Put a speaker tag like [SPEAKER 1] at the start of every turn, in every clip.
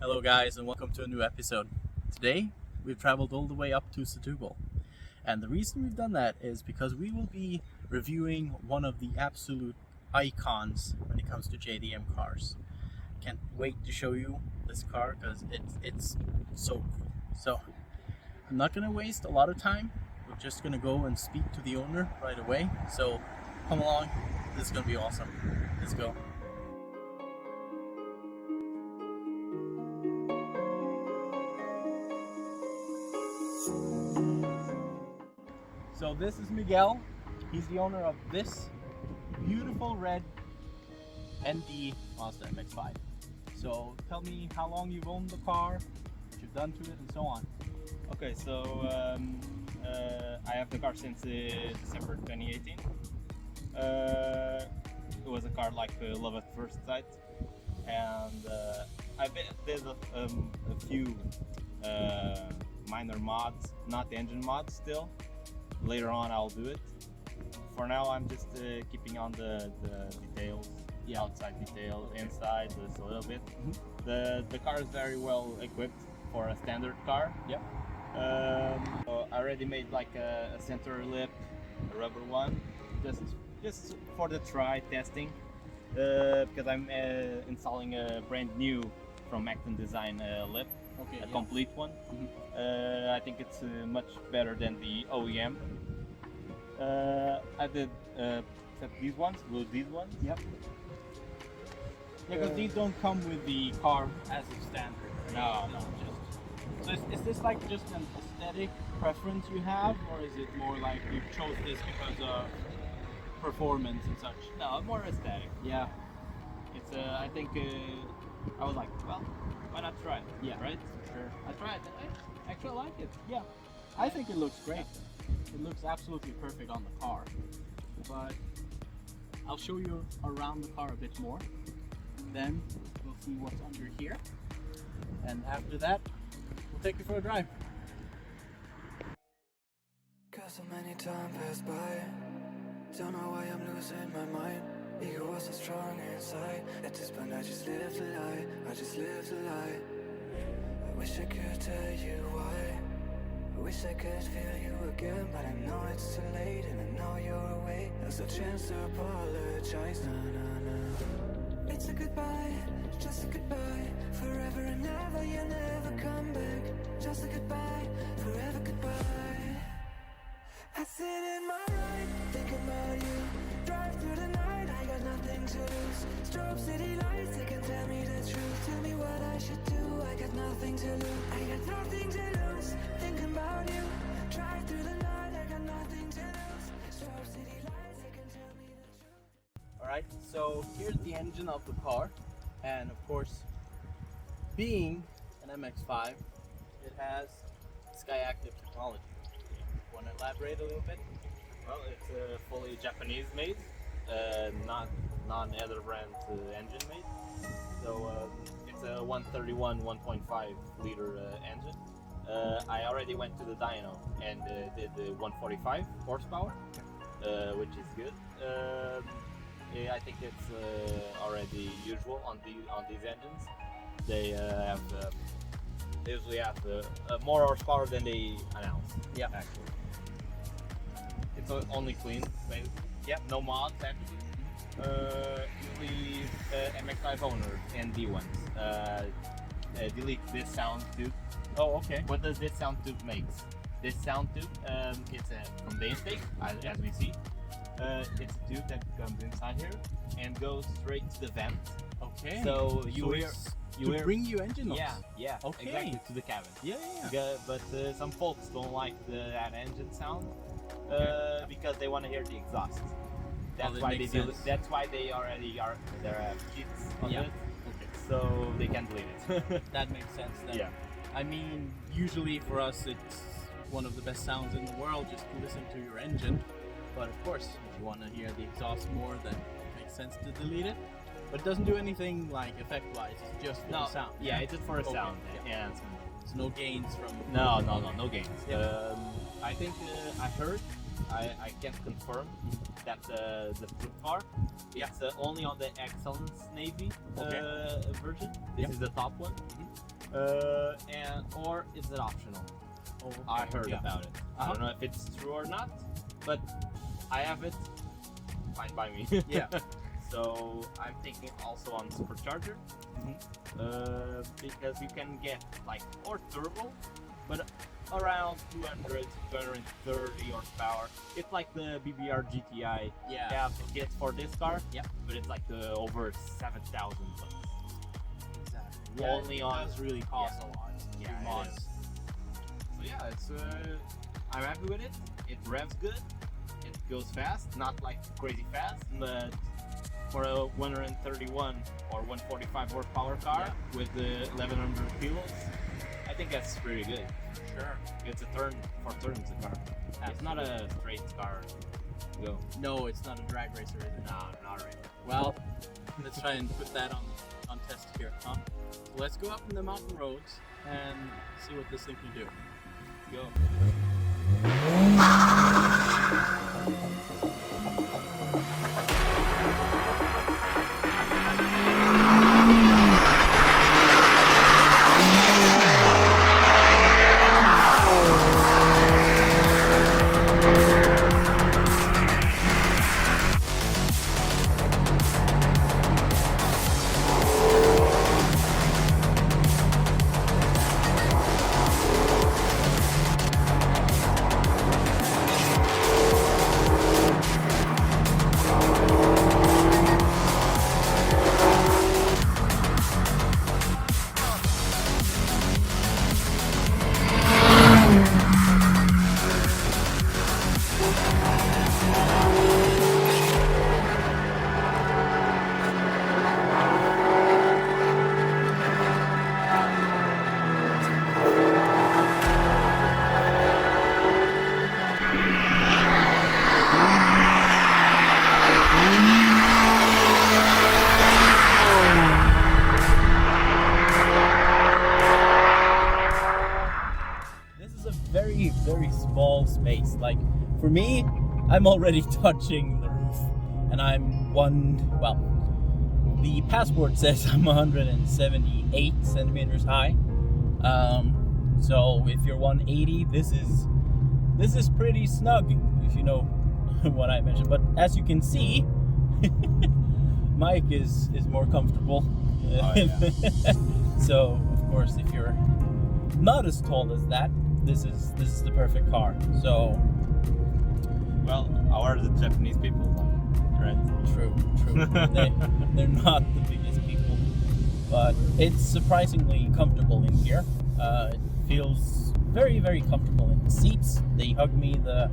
[SPEAKER 1] Hello guys and welcome to a new episode. Today we've traveled all the way up to Setúbal, and the reason we've done that is because we will be reviewing one of the absolute icons when it comes to JDM cars. Can't wait to show you this car because it's so cool. So I'm not gonna waste a lot of time. We're just gonna go and speak to the owner right away. So come along, this is gonna be awesome. Let's go. So this is Miguel. He's the owner of this beautiful red ND Mazda MX5. So tell me how long you've owned the car, what you've done to it, and so on.
[SPEAKER 2] Okay, so I have the car since December 2018. It was a car like love at first sight, and I did a few minor mods, not engine mods still. Later on I'll do it. For now I'm just keeping on the details, outside details, inside just a little bit. The car is very well equipped for a standard car. So I already made like a center lip, a rubber one, just for the try testing, because I'm installing a brand new from Acton Design lip. A complete one. I think it's much better than the OEM. I did set these ones, these ones.
[SPEAKER 1] Yeah, because these don't come with the car as a standard. Right?
[SPEAKER 2] No.
[SPEAKER 1] So is this like just an aesthetic preference you have, or is it more like you chose this because of performance and such?
[SPEAKER 2] No, more aesthetic.
[SPEAKER 1] Yeah.
[SPEAKER 2] It's I think I was like, well, why not try it?
[SPEAKER 1] Yeah.
[SPEAKER 2] Right?
[SPEAKER 1] Sure.
[SPEAKER 2] I tried it. I actually like it.
[SPEAKER 1] Yeah. I think it looks great. It looks absolutely perfect on the car. But I'll show you around the car a bit more. Then we'll see what's under here. And after that, we'll take you for a drive.
[SPEAKER 3] Cause so many time passed by. Don't know why I'm losing my mind. Ego was so strong inside. At this point I just lived a lie. I just lived a lie. I wish I could tell you why. I wish I could feel you again, but I know it's too late, and I know you're away. There's a chance to apologize. No. It's a goodbye, just a goodbye. Forever and ever, you never come back. Just a goodbye, forever goodbye. I sit in my ride, thinking about you. Drive through the night, I got nothing to lose. Strobe city lights, they can tell me the truth. Tell me what I should do, I got nothing to lose. I got nothing to lose, thinking about you. Drive through the night, I got nothing to lose. Strobe city lights, they can tell me the truth.
[SPEAKER 1] Alright, so here's the engine of the car. And of course, being an MX5, it has Skyactiv technology. Want to elaborate a little bit?
[SPEAKER 2] Well, it's fully Japanese made, not other brand engine made. So it's a 131 1.5 liter engine. I already went to the dyno and did the 145 horsepower, which is good. I think it's already usual on these engines. They usually have more horsepower than they announce.
[SPEAKER 1] Yeah,
[SPEAKER 2] actually. It's only clean, basically. Yeah, no mods actually. Usually MX5 owners and D ones delete this sound tube.
[SPEAKER 1] Oh, okay.
[SPEAKER 2] What does this sound tube makes? This sound tube, it's from the intake, as we see. It's a tube that comes inside here and goes straight to the vent.
[SPEAKER 1] Okay.
[SPEAKER 2] So you hear
[SPEAKER 1] bring you engine noise.
[SPEAKER 2] Yeah.
[SPEAKER 1] Okay.
[SPEAKER 2] Exactly, to the cabin.
[SPEAKER 1] Yeah.
[SPEAKER 2] But some folks don't like that engine sound because they want to hear the exhaust. That's why they do. That's why they already are. There are kits on it.
[SPEAKER 1] Okay.
[SPEAKER 2] So they can delete it.
[SPEAKER 1] That makes sense then.
[SPEAKER 2] Yeah.
[SPEAKER 1] I mean, usually for us it's one of the best sounds in the world just to listen to your engine. But of course, if you want to hear the exhaust more, then it makes sense to delete it. But it doesn't do anything like effect-wise, it's just for the sound.
[SPEAKER 2] Yeah, it's just for a sound.
[SPEAKER 1] Yeah. So no gains from...
[SPEAKER 2] No gains.
[SPEAKER 1] Yeah.
[SPEAKER 2] I think I heard, I can't confirm that the flip bar, it's only on the Excellence Navy version. This is the top one. or is it optional?
[SPEAKER 1] Oh, okay.
[SPEAKER 2] I heard
[SPEAKER 1] Yeah.
[SPEAKER 2] about it. I don't know if it's true or not, but I have it. Fine by me.
[SPEAKER 1] Yeah.
[SPEAKER 2] So I'm thinking also on supercharger, because you can get like or turbo, but around 200, 230 horsepower. It's like the BBR GTI
[SPEAKER 1] Yeah.
[SPEAKER 2] have kit for this car.
[SPEAKER 1] Yep.
[SPEAKER 2] But it's like over 7,000 bucks.
[SPEAKER 1] Exactly.
[SPEAKER 2] Only
[SPEAKER 1] it
[SPEAKER 2] on-
[SPEAKER 1] does really cost
[SPEAKER 2] yeah.
[SPEAKER 1] a lot.
[SPEAKER 2] Yeah,
[SPEAKER 1] New
[SPEAKER 2] it
[SPEAKER 1] mods.
[SPEAKER 2] is. So yeah, it's I'm happy with it. It revs good. It goes fast, not like crazy fast, but for a 131 or 145 horsepower car with the 1100 kilos, I think that's pretty good.
[SPEAKER 1] Sure.
[SPEAKER 2] It's a turns car. It's not a straight car. Go.
[SPEAKER 1] No, it's not a drag racer, is it?
[SPEAKER 2] No, not really.
[SPEAKER 1] Well, let's try and put that on test here, huh? So let's go up in the mountain roads and see what this thing can do.
[SPEAKER 2] Go.
[SPEAKER 1] Very small space. Like for me, I'm already touching the roof, and the passport says I'm 178 centimeters high. So if you're 180, this is pretty snug, if you know what I mentioned. But as you can see, Mike is more comfortable.
[SPEAKER 2] Oh, yeah.
[SPEAKER 1] So of course, if you're not as tall as that, this is the perfect car. So
[SPEAKER 2] Well, how are the Japanese people like, right?
[SPEAKER 1] true. They're not the biggest people, but it's surprisingly comfortable in here. It feels very, very comfortable in the seats. They hug me the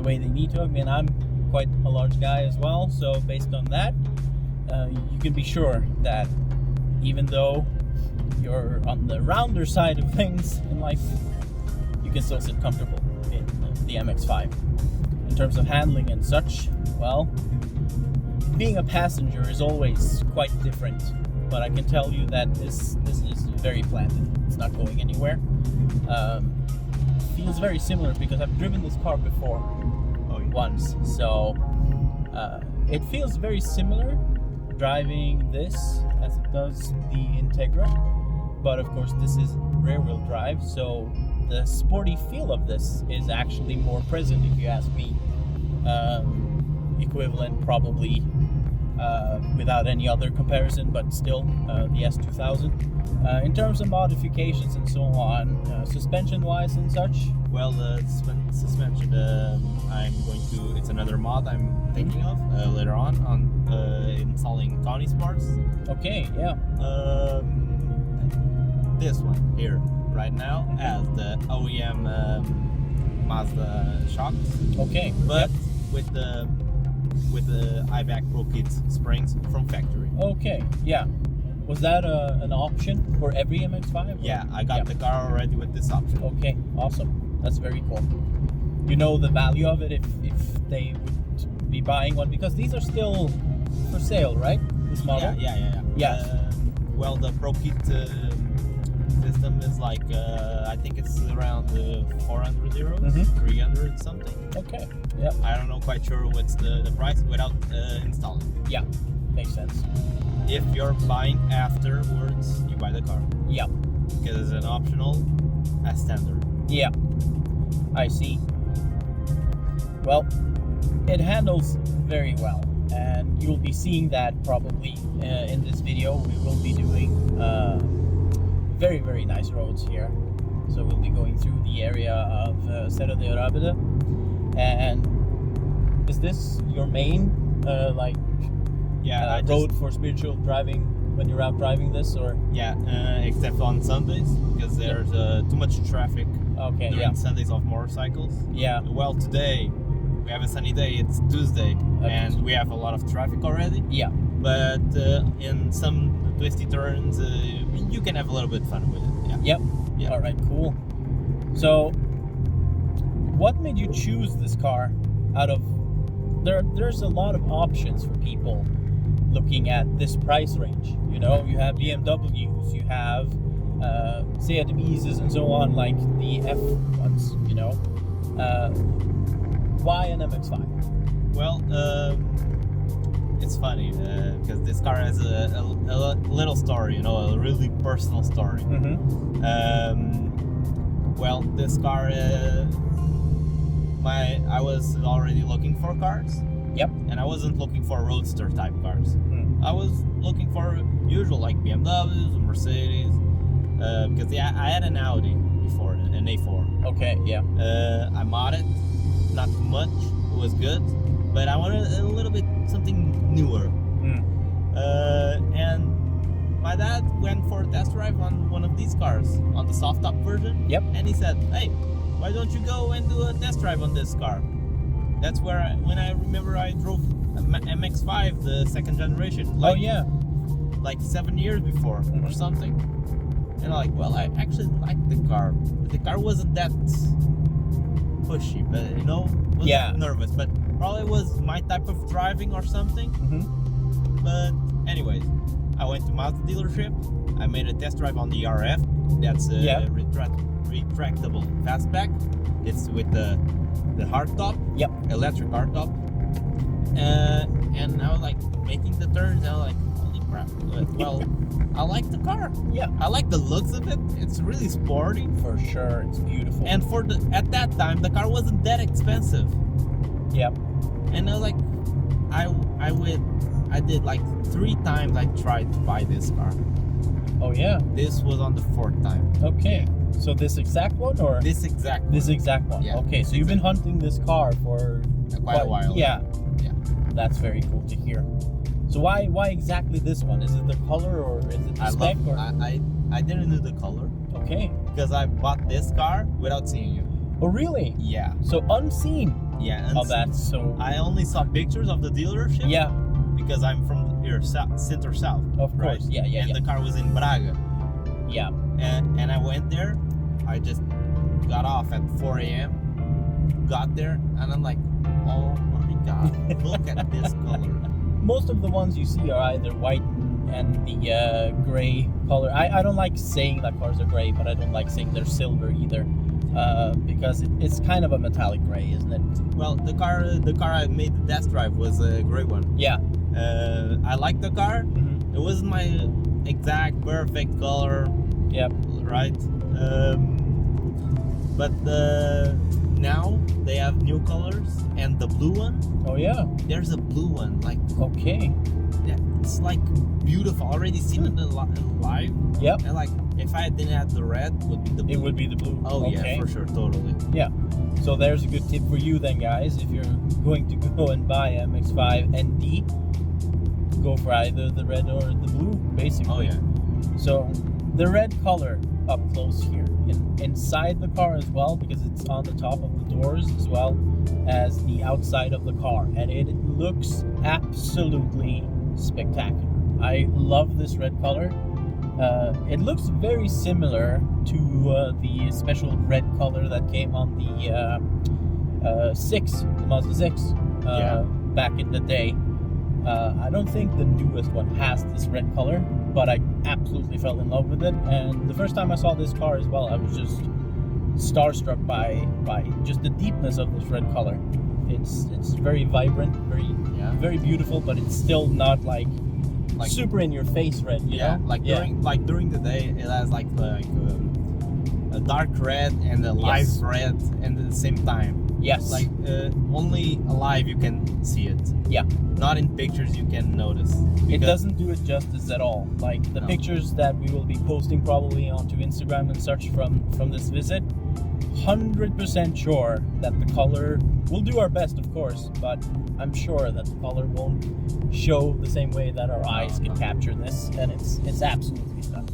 [SPEAKER 1] way they need to hug me, and I'm quite a large guy as well. So based on that, you can be sure that even though you're on the rounder side of things in life, you can still sit comfortable in the MX5. In terms of handling and such, well, being a passenger is always quite different, but I can tell you that this is very planted. It's not going anywhere. Feels very similar because I've driven this car before once, so it feels very similar driving this as it does the Integra, but of course this is rear-wheel drive, so the sporty feel of this is actually more present, if you ask me. Equivalent probably without any other comparison, but still the S2000. In terms of modifications and so on, suspension wise and such,
[SPEAKER 2] Well, the suspension, it's another mod I'm thinking of later on installing Connie's parts.
[SPEAKER 1] okay, yeah,
[SPEAKER 2] This one here, right now, has the OEM Mazda shocks,
[SPEAKER 1] okay,
[SPEAKER 2] but
[SPEAKER 1] yep.
[SPEAKER 2] with the iBack Pro Kit springs from factory.
[SPEAKER 1] Okay, yeah. Was that an option for every MX5?
[SPEAKER 2] Yeah, I got the car already with this option.
[SPEAKER 1] Okay, awesome. That's very cool. You know the value of it if they would be buying one, because these are still for sale, right? This model?
[SPEAKER 2] Yeah.
[SPEAKER 1] Yeah.
[SPEAKER 2] Well, the Pro Kit system is like, I think it's around 400 euros,
[SPEAKER 1] Mhm.
[SPEAKER 2] 300 something.
[SPEAKER 1] Okay, yeah,
[SPEAKER 2] I don't know quite sure what's the price without installing.
[SPEAKER 1] makes sense.
[SPEAKER 2] If you're buying afterwards, you buy the car.
[SPEAKER 1] Yeah,
[SPEAKER 2] because it's an optional as standard.
[SPEAKER 1] Yeah, I see. Well, it handles very well, and you'll be seeing that probably in this video. We will be doing very, very nice roads here. So we'll be going through the area of SERRA de ARRABIDA. And is this your main road for spiritual driving when you're out driving this, or?
[SPEAKER 2] Yeah, except on Sundays, because there's too much traffic during Sundays of motorcycles.
[SPEAKER 1] Yeah.
[SPEAKER 2] Well, today we have a sunny day. It's Tuesday, and we have a lot of traffic already.
[SPEAKER 1] Yeah.
[SPEAKER 2] But in some twisty turns, you can have a little bit fun with it. Yeah.
[SPEAKER 1] Yep.
[SPEAKER 2] Yeah.
[SPEAKER 1] All right. Cool. So, what made you choose this car? Out of there's a lot of options for people looking at this price range. You know, you have BMWs, you have Seat Ibises, and so on, like the F ones. You know, why an MX5?
[SPEAKER 2] Well, it's funny because this car has a little story, you know, a really personal story. Well, this car, I was already looking for cars.
[SPEAKER 1] Yep.
[SPEAKER 2] And I wasn't looking for roadster type cars. I was looking for usual like BMWs, Mercedes, because I had an Audi before, an A4.
[SPEAKER 1] Okay. Yeah.
[SPEAKER 2] I modded, not too much. It was good, but I wanted a little bit something newer. And my dad went for a test drive on one of these cars, on the soft top version.
[SPEAKER 1] Yep.
[SPEAKER 2] And he said, "Hey, why don't you go and do a test drive on this car?" That's where when I remember I drove a MX5, the second generation.
[SPEAKER 1] Oh yeah.
[SPEAKER 2] Like 7 years before or something. And I'm like, well, I actually liked the car. But the car wasn't that pushy, but you know, wasn't nervous. But probably was my type of driving or something. But anyways, I went to Mazda dealership. I made a test drive on the RF. That's a retractable fastback. It's with the hardtop. Yep. Electric hardtop. And I was like making the turns. And I was like, holy crap! Well, I like the car. Yeah. I like the looks of it. It's really sporty.
[SPEAKER 1] For sure, it's beautiful.
[SPEAKER 2] And at that time, the car wasn't that expensive.
[SPEAKER 1] Yep.
[SPEAKER 2] And I was like, I did like 3 times I tried to buy this car.
[SPEAKER 1] Oh yeah.
[SPEAKER 2] This was on the 4th time.
[SPEAKER 1] Okay. So this exact one, or
[SPEAKER 2] this exact
[SPEAKER 1] one?
[SPEAKER 2] Yeah.
[SPEAKER 1] Okay. So you've been hunting this car for
[SPEAKER 2] quite a while.
[SPEAKER 1] Yeah. Yeah. That's very cool to hear. So why exactly this one? Is it the color, or is it the spec?
[SPEAKER 2] I didn't know the color.
[SPEAKER 1] Okay.
[SPEAKER 2] Because I bought this car without seeing you.
[SPEAKER 1] Oh really?
[SPEAKER 2] Yeah.
[SPEAKER 1] So unseen.
[SPEAKER 2] Yeah.
[SPEAKER 1] Oh, that's so.
[SPEAKER 2] I only saw pictures of the dealership.
[SPEAKER 1] Yeah.
[SPEAKER 2] Because I'm from here, center south.
[SPEAKER 1] Of course.
[SPEAKER 2] Right?
[SPEAKER 1] Yeah.
[SPEAKER 2] And the car was in Braga.
[SPEAKER 1] Yeah.
[SPEAKER 2] And I went there. I just got off at 4 a.m. Got there, and I'm like, oh my god, look at this color.
[SPEAKER 1] Most of the ones you see are either white and the gray color. I don't like saying that cars are gray, but I don't like saying they're silver either, because it's kind of a metallic gray, isn't it?
[SPEAKER 2] Well, the car I made the test drive was a gray one. Yeah. I like the car. It wasn't my exact perfect color. Yep. Right. But now they have new colors, and the blue one.
[SPEAKER 1] Oh yeah.
[SPEAKER 2] There's a blue one, like.
[SPEAKER 1] Okay.
[SPEAKER 2] Yeah, it's like beautiful. Already seen it live. Yep. And like, if I didn't have the red, would be the blue.
[SPEAKER 1] It would be the blue.
[SPEAKER 2] Oh okay. Yeah, for sure, totally.
[SPEAKER 1] Yeah. So there's a good tip for you then, guys. If you're going to go and buy a MX5 ND, go for either the red or the blue, basically.
[SPEAKER 2] Oh yeah.
[SPEAKER 1] So the red color up close here, inside the car as well, because it's on the top of the doors as well as the outside of the car, and it looks absolutely spectacular. I love this red color. It looks very similar to the special red color that came on the 6, the Mazda 6, back in the day. I don't think the newest one has this red color, but I absolutely fell in love with it. And the first time I saw this car as well, I was just starstruck by just the deepness of this red color. It's very vibrant, very beautiful, but it's still not like
[SPEAKER 2] like
[SPEAKER 1] super in your face red. You know?
[SPEAKER 2] like during the day it has like a dark red and a light
[SPEAKER 1] Yes.
[SPEAKER 2] red and at the same time.
[SPEAKER 1] Yes.
[SPEAKER 2] Like only alive you can see it.
[SPEAKER 1] Yeah.
[SPEAKER 2] Not in pictures you can notice.
[SPEAKER 1] It
[SPEAKER 2] because-
[SPEAKER 1] doesn't do it justice at all. Like the
[SPEAKER 2] No.
[SPEAKER 1] pictures that we will be posting probably onto Instagram and such from this visit, 100% sure that the color, we'll do our best of course, but I'm sure that the color won't show the same way that our eyes can capture this, and it's absolutely stunning.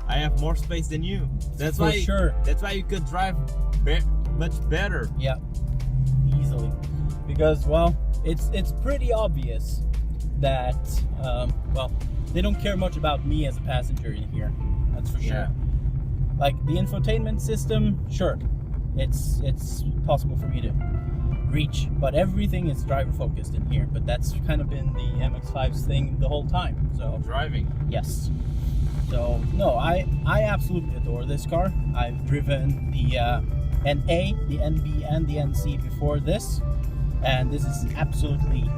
[SPEAKER 2] I have more space than you. That's
[SPEAKER 1] For
[SPEAKER 2] why.
[SPEAKER 1] sure.
[SPEAKER 2] That's why you could drive much better.
[SPEAKER 1] Yeah, easily, because well, it's pretty obvious that well, they don't care much about me as a passenger in here. That's for sure.
[SPEAKER 2] Yeah.
[SPEAKER 1] Like the infotainment system, sure, it's possible for me to reach, but everything is driver focused in here. But that's kind of been the MX5's thing the whole time. So
[SPEAKER 2] Driving.
[SPEAKER 1] yes. So no, I absolutely adore this car. I've driven the NA, the NB, and the NC before this, and this is absolutely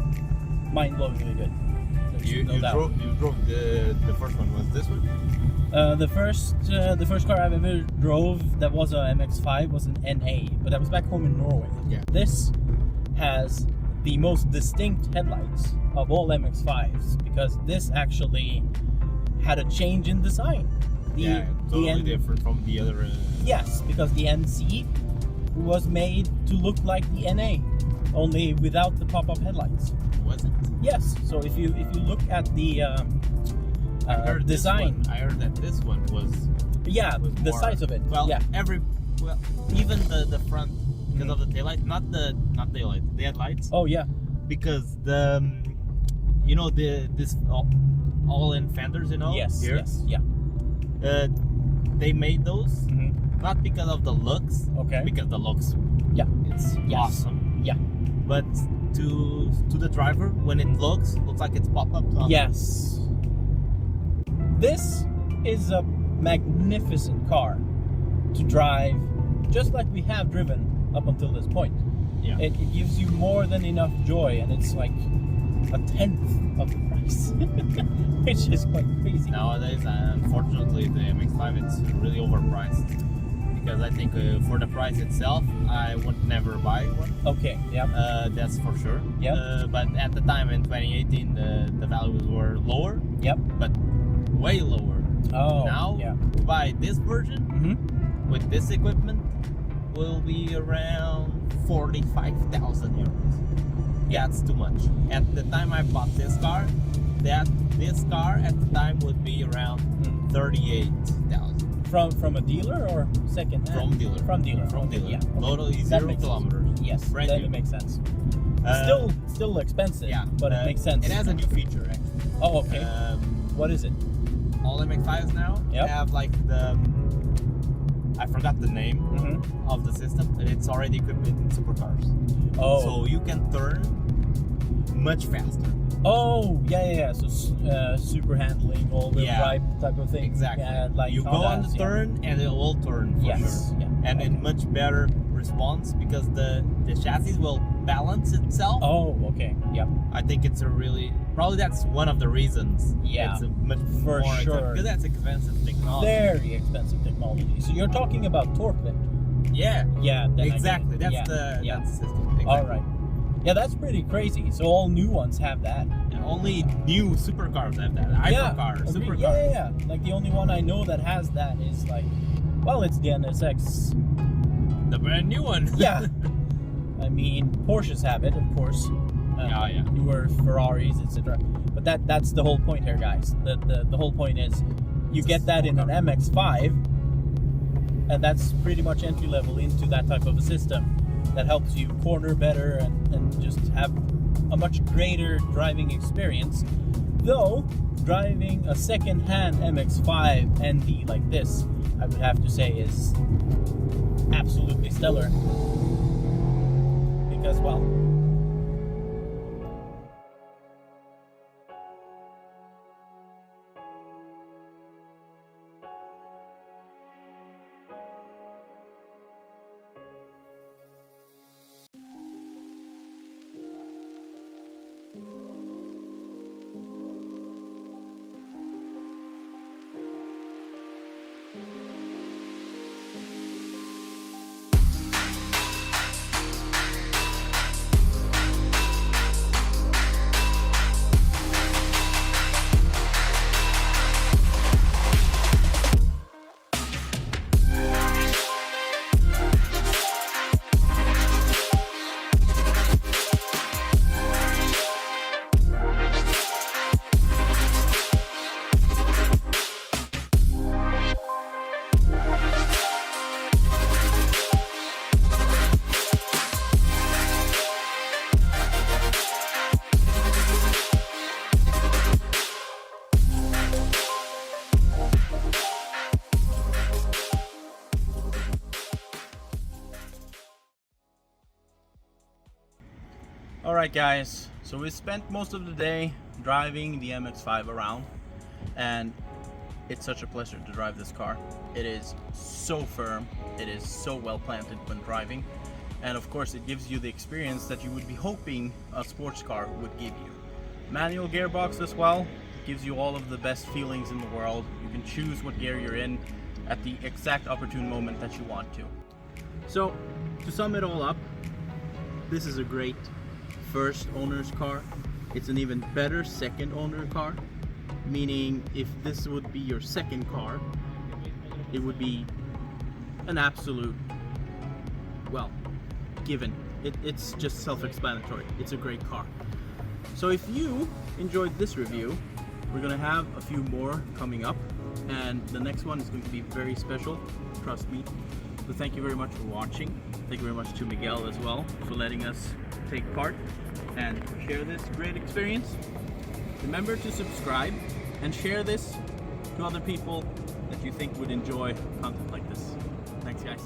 [SPEAKER 1] mind-blowingly good. There's
[SPEAKER 2] You
[SPEAKER 1] no doubt.
[SPEAKER 2] drove the first one was this one?
[SPEAKER 1] The first car I've ever drove that was a MX5 was an NA, but that was back home in Norway.
[SPEAKER 2] Yeah.
[SPEAKER 1] This has the most distinct headlights of all MX5s because this actually had a change in design.
[SPEAKER 2] Totally different from the other.
[SPEAKER 1] Yes, because the NC was made to look like the NA, only without the pop-up headlights.
[SPEAKER 2] Was it?
[SPEAKER 1] Yes. So if you look at the
[SPEAKER 2] I heard
[SPEAKER 1] design,
[SPEAKER 2] I heard that this one was
[SPEAKER 1] the
[SPEAKER 2] more-
[SPEAKER 1] size of it.
[SPEAKER 2] Well,
[SPEAKER 1] yeah.
[SPEAKER 2] even the front because of the taillight, not taillight, the headlights.
[SPEAKER 1] Oh yeah.
[SPEAKER 2] Because the this all-in fenders,
[SPEAKER 1] Yes.
[SPEAKER 2] here,
[SPEAKER 1] Yes. Yeah.
[SPEAKER 2] they made those
[SPEAKER 1] Mm-hmm.
[SPEAKER 2] not because of the looks,
[SPEAKER 1] Okay.
[SPEAKER 2] because the looks,
[SPEAKER 1] Yeah.
[SPEAKER 2] it's
[SPEAKER 1] Yes.
[SPEAKER 2] awesome,
[SPEAKER 1] Yeah.
[SPEAKER 2] but to the driver when it looks like it's pop-up.
[SPEAKER 1] Yes. This is a magnificent car to drive, just like we have driven up until this point.
[SPEAKER 2] Yeah.
[SPEAKER 1] It gives you more than enough joy, and it's like a tenth of the price, which is quite crazy.
[SPEAKER 2] Nowadays, unfortunately, the MX5 it's really overpriced because I think for the price itself, I would never buy one.
[SPEAKER 1] Okay. Yeah.
[SPEAKER 2] That's for sure.
[SPEAKER 1] Yep.
[SPEAKER 2] But at the time in 2018, the values were lower,
[SPEAKER 1] Yep.
[SPEAKER 2] but way lower.
[SPEAKER 1] Oh.
[SPEAKER 2] Now,
[SPEAKER 1] Yeah.
[SPEAKER 2] to buy this version
[SPEAKER 1] Mm-hmm.
[SPEAKER 2] with this equipment will be around 45,000 euros. That's too much. At the time I bought this car, this car at the time would be around 38,000.
[SPEAKER 1] From a dealer or second hand?
[SPEAKER 2] From dealer.
[SPEAKER 1] From dealer.
[SPEAKER 2] From
[SPEAKER 1] Okay,
[SPEAKER 2] dealer.
[SPEAKER 1] Yeah. Okay.
[SPEAKER 2] Totally
[SPEAKER 1] That
[SPEAKER 2] 0
[SPEAKER 1] makes sense.
[SPEAKER 2] kilometers.
[SPEAKER 1] Yes.
[SPEAKER 2] Brand
[SPEAKER 1] Then
[SPEAKER 2] new.
[SPEAKER 1] it makes sense.
[SPEAKER 2] Uh,
[SPEAKER 1] Still expensive.
[SPEAKER 2] Yeah,
[SPEAKER 1] But it makes sense.
[SPEAKER 2] It has a new feature actually.
[SPEAKER 1] Oh, okay. What is it?
[SPEAKER 2] All MX5s now
[SPEAKER 1] Yep.
[SPEAKER 2] have like the I forgot the name
[SPEAKER 1] Mm-hmm.
[SPEAKER 2] of the system, but it's already equipped in supercars.
[SPEAKER 1] Oh.
[SPEAKER 2] So you can turn much faster.
[SPEAKER 1] Oh, yeah. So super handling, all-wheel
[SPEAKER 2] Yeah.
[SPEAKER 1] drive type of thing.
[SPEAKER 2] Exactly.
[SPEAKER 1] Yeah, like
[SPEAKER 2] you go on
[SPEAKER 1] Hondas,
[SPEAKER 2] the turn and it will turn for
[SPEAKER 1] Yes.
[SPEAKER 2] sure.
[SPEAKER 1] Yeah.
[SPEAKER 2] And in much better response because the chassis will balance itself.
[SPEAKER 1] Oh, okay. Yep.
[SPEAKER 2] I think it's a really probably that's one of the reasons.
[SPEAKER 1] Yeah,
[SPEAKER 2] It's a much
[SPEAKER 1] for
[SPEAKER 2] more
[SPEAKER 1] sure.
[SPEAKER 2] because that's expensive technology.
[SPEAKER 1] Very expensive technology. So you're talking about torque vector.
[SPEAKER 2] Yeah.
[SPEAKER 1] Yeah. Then I get
[SPEAKER 2] Exactly.
[SPEAKER 1] it.
[SPEAKER 2] That's
[SPEAKER 1] Yeah,
[SPEAKER 2] the
[SPEAKER 1] yeah.
[SPEAKER 2] that's the system. Exactly.
[SPEAKER 1] All right. Yeah, that's pretty crazy. So all new ones have that.
[SPEAKER 2] And only new supercars have that. Hypercars,
[SPEAKER 1] agreed.
[SPEAKER 2] supercars.
[SPEAKER 1] Yeah. Like the only one I know that has that is like, well, it's the NSX.
[SPEAKER 2] The brand new one.
[SPEAKER 1] Yeah. I mean, Porsches have it, of course.
[SPEAKER 2] Yeah.
[SPEAKER 1] Newer Ferraris, etc. But that's the whole point here, guys. The whole point is you get that in an MX5, and that's pretty much entry level into that type of a system that helps you corner better and just have a much greater driving experience. Though driving a second-hand MX5 ND like this, I would have to say is absolutely stellar. Because, well, Alright guys, so we spent most of the day driving the MX5 around, and it's such a pleasure to drive this car. It is so firm, it is so well planted when driving, and of course it gives you the experience that you would be hoping a sports car would give you. Manual gearbox as well, gives you all of the best feelings in the world. You can choose what gear you're in at the exact opportune moment that you want to. So, to sum it all up, this is a great first owner's car. It's an even better second owner car, meaning if this would be your second car, it would be an absolute, well, given. It's just self-explanatory. It's a great car. So if you enjoyed this review, we're gonna have a few more coming up, and the next one is going to be very special, trust me. So thank you very much for watching. Thank you very much to Miguel as well for letting us take part and share this great experience. Remember to subscribe and share this to other people that you think would enjoy content like this. Thanks guys.